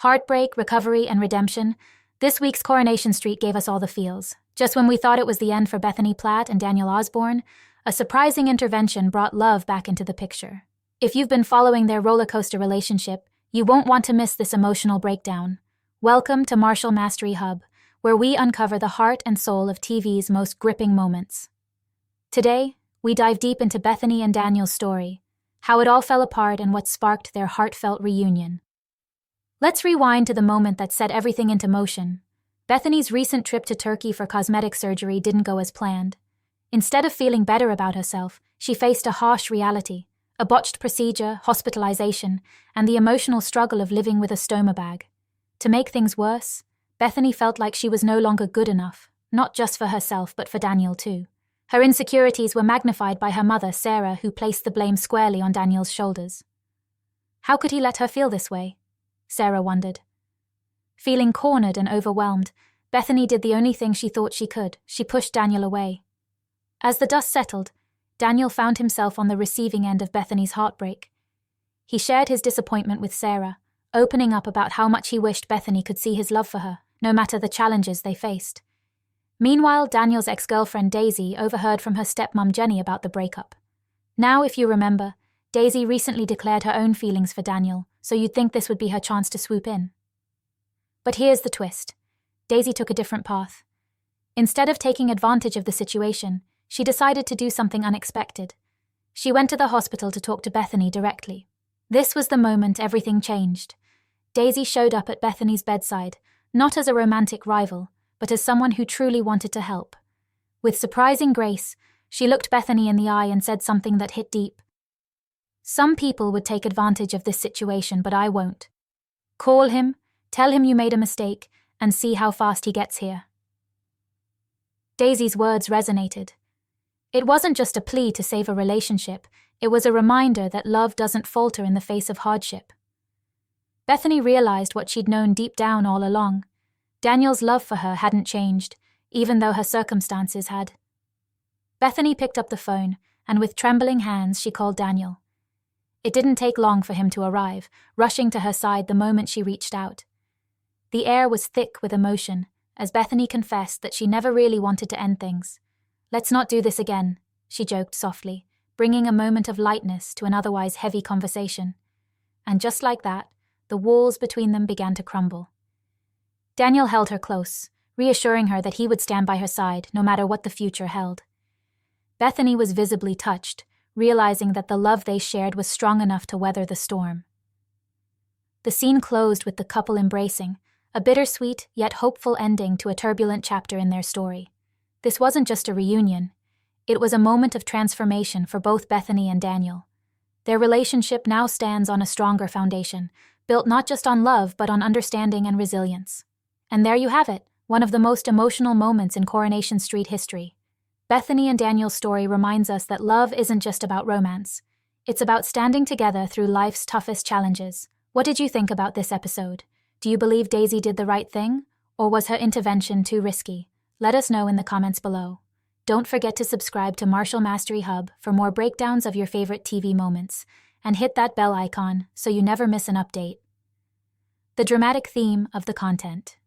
Heartbreak, recovery, and redemption. This week's Coronation Street gave us all the feels. Just when we thought it was the end for Bethany Platt and Daniel Osbourne, a surprising intervention brought love back into the picture. If you've been following their roller coaster relationship, you won't want to miss this emotional breakdown. Welcome to Martial Mastery Hub, where we uncover the heart and soul of TV's most gripping moments. Today, we dive deep into Bethany and Daniel's story, how it all fell apart and what sparked their heartfelt reunion. Let's rewind to the moment that set everything into motion. Bethany's recent trip to Turkey for cosmetic surgery didn't go as planned. Instead of feeling better about herself, she faced a harsh reality, a botched procedure, hospitalization, and the emotional struggle of living with a stoma bag. To make things worse, Bethany felt like she was no longer good enough, not just for herself but for Daniel too. Her insecurities were magnified by her mother, Sarah, who placed the blame squarely on Daniel's shoulders. How could he let her feel this way? Sarah wondered. Feeling cornered and overwhelmed, Bethany did the only thing she thought she could. She pushed Daniel away. As the dust settled, Daniel found himself on the receiving end of Bethany's heartbreak. He shared his disappointment with Sarah, opening up about how much he wished Bethany could see his love for her, no matter the challenges they faced. Meanwhile, Daniel's ex-girlfriend Daisy overheard from her stepmom Jenny about the breakup. Now, if you remember, Daisy recently declared her own feelings for Daniel, so you'd think this would be her chance to swoop in. But here's the twist. Daisy took a different path. Instead of taking advantage of the situation, she decided to do something unexpected. She went to the hospital to talk to Bethany directly. This was the moment everything changed. Daisy showed up at Bethany's bedside, not as a romantic rival, but as someone who truly wanted to help. With surprising grace, she looked Bethany in the eye and said something that hit deep. Some people would take advantage of this situation, but I won't. Call him, tell him you made a mistake, and see how fast he gets here. Daisy's words resonated. It wasn't just a plea to save a relationship, it was a reminder that love doesn't falter in the face of hardship. Bethany realized what she'd known deep down all along. Daniel's love for her hadn't changed, even though her circumstances had. Bethany picked up the phone, and with trembling hands she called Daniel. It didn't take long for him to arrive, rushing to her side the moment she reached out. The air was thick with emotion, as Bethany confessed that she never really wanted to end things. "Let's not do this again," she joked softly, bringing a moment of lightness to an otherwise heavy conversation. And just like that, the walls between them began to crumble. Daniel held her close, reassuring her that he would stand by her side no matter what the future held. Bethany was visibly touched, realizing that the love they shared was strong enough to weather the storm. The scene closed with the couple embracing, a bittersweet yet hopeful ending to a turbulent chapter in their story. This wasn't just a reunion. It was a moment of transformation for both Bethany and Daniel. Their relationship now stands on a stronger foundation, built not just on love but on understanding and resilience. And there you have it, one of the most emotional moments in Coronation Street history. Bethany and Daniel's story reminds us that love isn't just about romance. It's about standing together through life's toughest challenges. What did you think about this episode? Do you believe Daisy did the right thing? Or was her intervention too risky? Let us know in the comments below. Don't forget to subscribe to Martial Mastery Hub for more breakdowns of your favorite TV moments, and hit that bell icon so you never miss an update. The dramatic theme of the content.